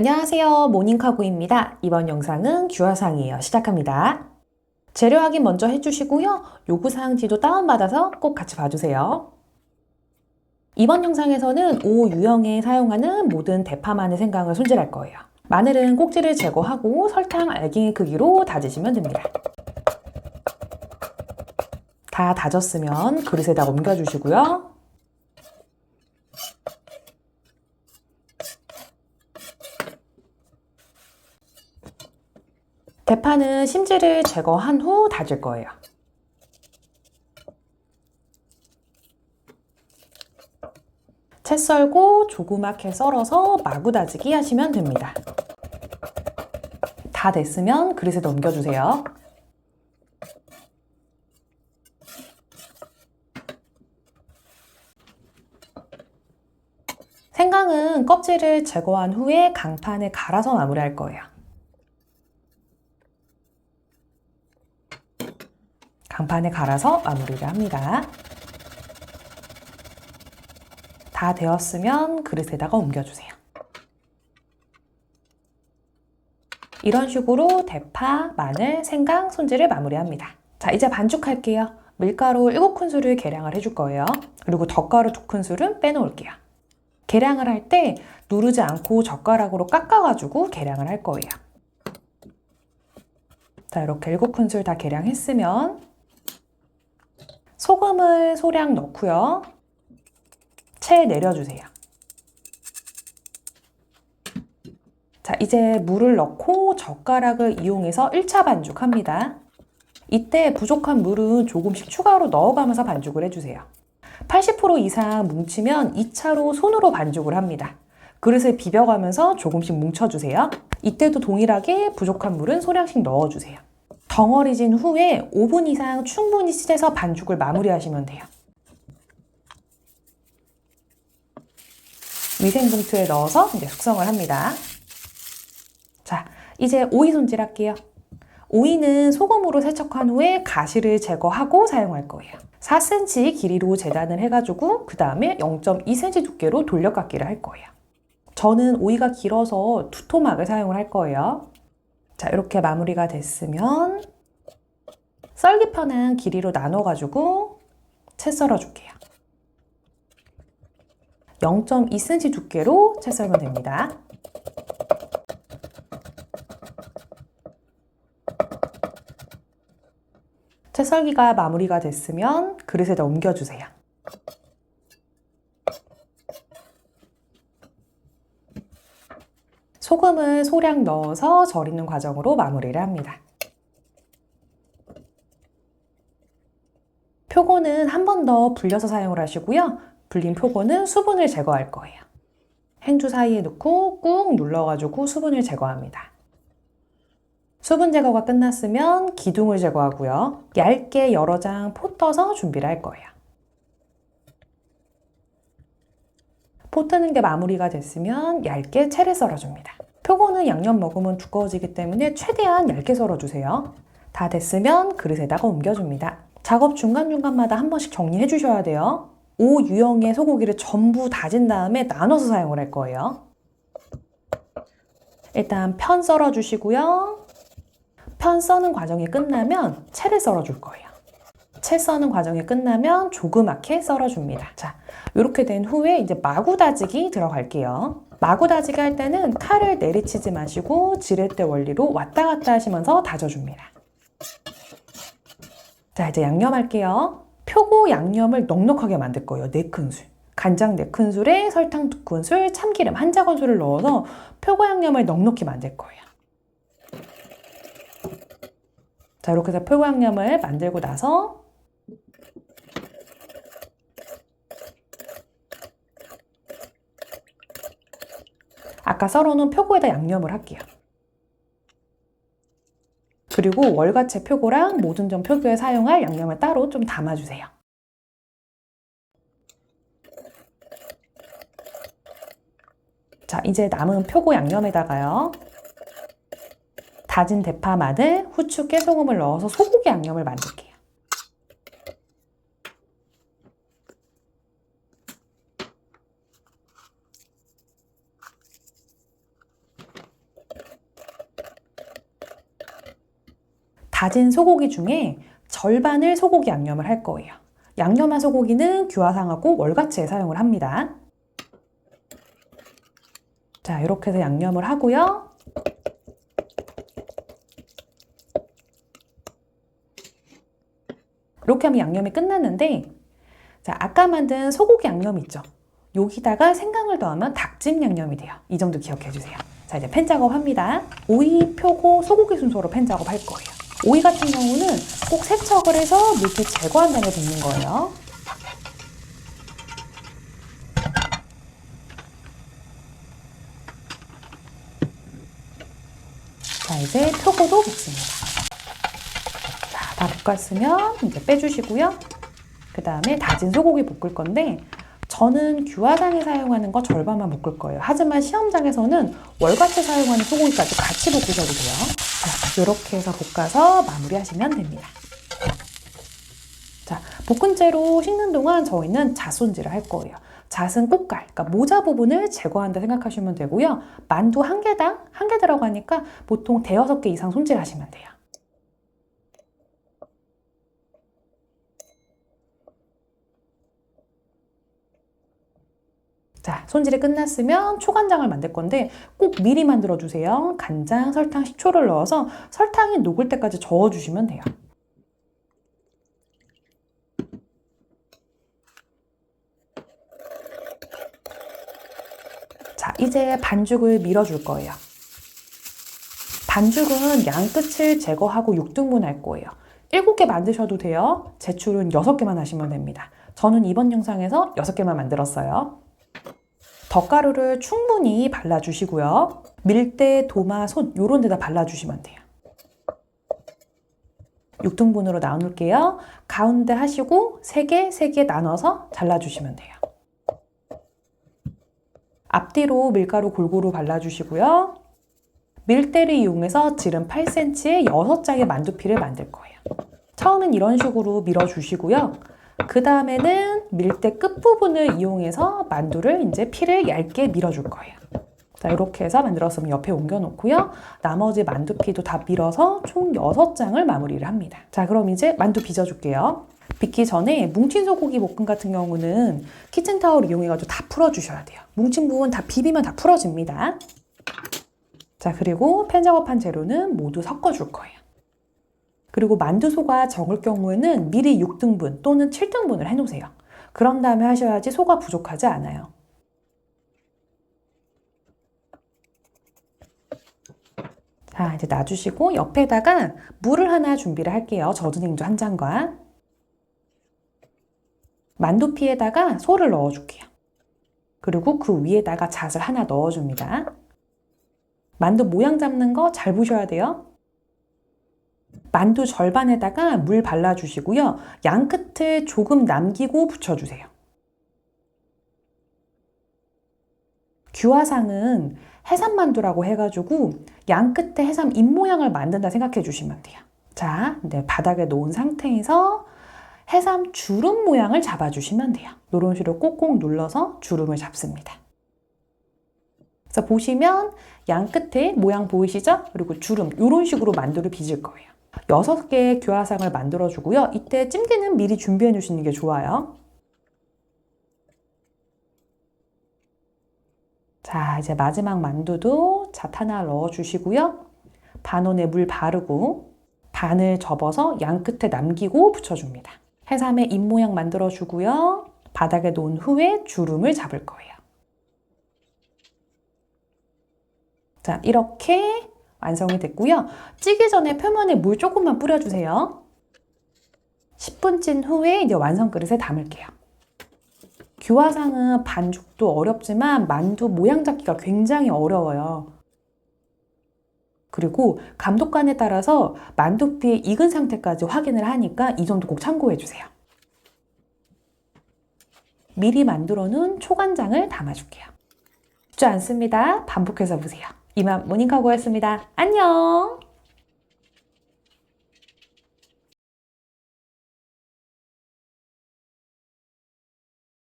안녕하세요. 모닝카구입니다. 이번 영상은 규화상이에요. 시작합니다. 재료 확인 먼저 해주시고요. 요구사항지도 다운받아서 꼭 같이 봐주세요. 이번 영상에서는 5유형에 사용하는 모든 대파 마늘 생강을 손질할 거예요. 마늘은 꼭지를 제거하고 설탕 알갱이 크기로 다지시면 됩니다. 다 다졌으면 그릇에다 옮겨주시고요. 대파는 심지를 제거한 후 다질 거예요. 채 썰고 조그맣게 썰어서 마구 다지기 하시면 됩니다. 다 됐으면 그릇에 넘겨주세요. 생강은 껍질을 제거한 후에 강판에 갈아서 마무리할 거예요. 강판에 갈아서 마무리를 합니다. 다 되었으면 그릇에다가 옮겨주세요. 이런 식으로 대파, 마늘, 생강, 손질을 마무리합니다. 자, 이제 반죽할게요. 밀가루 7큰술을 계량을 해줄 거예요. 그리고 덧가루 2큰술은 빼놓을게요. 계량을 할 때 누르지 않고 젓가락으로 깎아가지고 계량을 할 거예요. 자, 이렇게 7큰술 다 계량했으면 소금을 소량 넣고요. 채 내려주세요. 자, 이제 물을 넣고 젓가락을 이용해서 1차 반죽합니다. 이때 부족한 물은 조금씩 추가로 넣어가면서 반죽을 해주세요. 80% 이상 뭉치면 2차로 손으로 반죽을 합니다. 그릇을 비벼가면서 조금씩 뭉쳐주세요. 이때도 동일하게 부족한 물은 소량씩 넣어주세요. 덩어리진 후에 5분 이상 충분히 씻어서 반죽을 마무리하시면 돼요. 위생봉투에 넣어서 이제 숙성을 합니다. 자, 이제 오이 손질할게요. 오이는 소금으로 세척한 후에 가시를 제거하고 사용할 거예요. 4cm 길이로 재단을 해가지고 그 다음에 0.2cm 두께로 돌려깎기를 할 거예요. 저는 오이가 길어서 2토막을 사용을 할 거예요. 자, 이렇게 마무리가 됐으면 썰기 편한 길이로 나눠가지고 채 썰어줄게요. 0.2cm 두께로 채 썰면 됩니다. 채 썰기가 마무리가 됐으면 그릇에다 옮겨주세요. 소금을 소량 넣어서 절이는 과정으로 마무리를 합니다. 표고는 한 번 더 불려서 사용을 하시고요. 불린 표고는 수분을 제거할 거예요. 행주 사이에 넣고 꾹 눌러가지고 수분을 제거합니다. 수분 제거가 끝났으면 기둥을 제거하고요. 얇게 여러 장 포 떠서 준비를 할 거예요. 포 뜨는 게 마무리가 됐으면 얇게 채를 썰어줍니다. 표고는 양념 먹으면 두꺼워지기 때문에 최대한 얇게 썰어주세요. 다 됐으면 그릇에다가 옮겨줍니다. 작업 중간중간마다 한 번씩 정리해 주셔야 돼요. 5유형의 소고기를 전부 다진 다음에 나눠서 사용을 할 거예요. 일단 편 썰어주시고요. 편 써는 과정이 끝나면 채를 썰어줄 거예요. 채 써는 과정이 끝나면 조그맣게 썰어줍니다. 자, 이렇게 된 후에 이제 마구 다지기 들어갈게요. 마구 다지기 할 때는 칼을 내리치지 마시고 지렛대 원리로 왔다 갔다 하시면서 다져줍니다. 자, 이제 양념할게요. 표고 양념을 넉넉하게 만들 거예요. 4큰술. 간장 4큰술에 설탕 2큰술, 참기름 1작은술을 넣어서 표고 양념을 넉넉히 만들 거예요. 자, 이렇게 해서 표고 양념을 만들고 나서 아까 썰어놓은 표고에다 양념을 할게요. 그리고 월과채 표고랑 모든 점 표고에 사용할 양념을 따로 좀 담아주세요. 자, 이제 남은 표고 양념에다가요. 다진 대파, 마늘, 후추, 깨소금을 넣어서 소고기 양념을 만들게요. 다진 소고기 중에 절반을 소고기 양념을 할 거예요. 양념한 소고기는 규화상하고 월가치에 사용을 합니다. 자, 이렇게 해서 양념을 하고요. 이렇게 하면 양념이 끝났는데, 자, 아까 만든 소고기 양념 있죠? 여기다가 생강을 더하면 닭찜 양념이 돼요. 이 정도 기억해 주세요. 자, 이제 팬 작업합니다. 오이, 표고, 소고기 순서로 팬 작업할 거예요. 오이 같은 경우는 꼭 세척을 해서 물기 제거한 다음에 붓는 거예요. 자, 이제 표고도 볶습니다. 자, 다 볶았으면 이제 빼주시고요. 그 다음에 다진 소고기 볶을 건데, 저는 규화상에 사용하는 거 절반만 볶을 거예요. 하지만 시험장에서는 월가치 사용하는 소고기까지 같이 볶으셔도 돼요. 자, 이렇게 해서 볶아서 마무리하시면 됩니다. 자, 볶은 채로 식는 동안 저희는 잣 손질을 할 거예요. 잣은 꽃갈, 그러니까 모자 부분을 제거한다 생각하시면 되고요. 만두 한 개당 한 개 들어가니까 보통 5-6개 이상 손질하시면 돼요. 자, 손질이 끝났으면 초간장을 만들 건데 꼭 미리 만들어 주세요. 간장, 설탕, 식초를 넣어서 설탕이 녹을 때까지 저어주시면 돼요. 자, 이제 반죽을 밀어줄 거예요. 반죽은 양 끝을 제거하고 6등분 할 거예요. 7개 만드셔도 돼요. 제출은 6개만 하시면 됩니다. 저는 이번 영상에서 6개만 만들었어요. 덧가루를 충분히 발라주시고요. 밀대, 도마, 손 이런 데다 발라주시면 돼요. 6등분으로 나눌게요. 가운데 하시고 3개 나눠서 잘라주시면 돼요. 앞뒤로 밀가루 골고루 발라주시고요. 밀대를 이용해서 지름 8cm의 6장의 만두피를 만들 거예요. 처음엔 이런 식으로 밀어주시고요. 그 다음에는 밀대 끝부분을 이용해서 만두를 이제 피를 얇게 밀어줄 거예요. 자, 이렇게 해서 만들었으면 옆에 옮겨놓고요. 나머지 만두피도 다 밀어서 총 6장을 마무리를 합니다. 자, 그럼 이제 만두 빚어줄게요. 빚기 전에 뭉친 소고기 볶음 같은 경우는 키친타올 이용해가지고 다 풀어주셔야 돼요. 뭉친 부분 다 비비면 다 풀어집니다. 자, 그리고 팬 작업한 재료는 모두 섞어줄 거예요. 그리고 만두소가 적을 경우에는 미리 6등분 또는 7등분을 해놓으세요. 그런 다음에 하셔야지 소가 부족하지 않아요. 자, 이제 놔주시고 옆에다가 물을 하나 준비를 할게요. 젖은 냉주 한 잔과 만두피에다가 소를 넣어줄게요. 그리고 그 위에다가 잣을 하나 넣어줍니다. 만두 모양 잡는 거 잘 보셔야 돼요. 만두 절반에다가 물 발라주시고요. 양 끝을 조금 남기고 붙여주세요. 규화상은 해삼만두라고 해가지고 양 끝에 해삼 입 모양을 만든다 생각해 주시면 돼요. 자, 네, 바닥에 놓은 상태에서 해삼 주름 모양을 잡아주시면 돼요. 이런 식으로 꼭꼭 눌러서 주름을 잡습니다. 그래서 보시면 양 끝에 모양 보이시죠? 그리고 주름, 이런 식으로 만두를 빚을 거예요. 6개의 규화상을 만들어주고요. 이때 찜기는 미리 준비해 주시는 게 좋아요. 자, 이제 마지막 만두도 잣 하나 넣어주시고요. 반원에 물 바르고 반을 접어서 양 끝에 남기고 붙여줍니다. 해삼의 입 모양 만들어주고요. 바닥에 놓은 후에 주름을 잡을 거예요. 자, 이렇게 완성이 됐고요. 찌기 전에 표면에 물 조금만 뿌려주세요. 10분 찐 후에 이제 완성 그릇에 담을게요. 규화상은 반죽도 어렵지만 만두 모양 잡기가 굉장히 어려워요. 그리고 감독관에 따라서 만두피의 익은 상태까지 확인을 하니까 이 점도 꼭 참고해 주세요. 미리 만들어 놓은 초간장을 담아줄게요. 쉽지 않습니다. 반복해서 보세요. 이만 모닝카고였습니다. 안녕!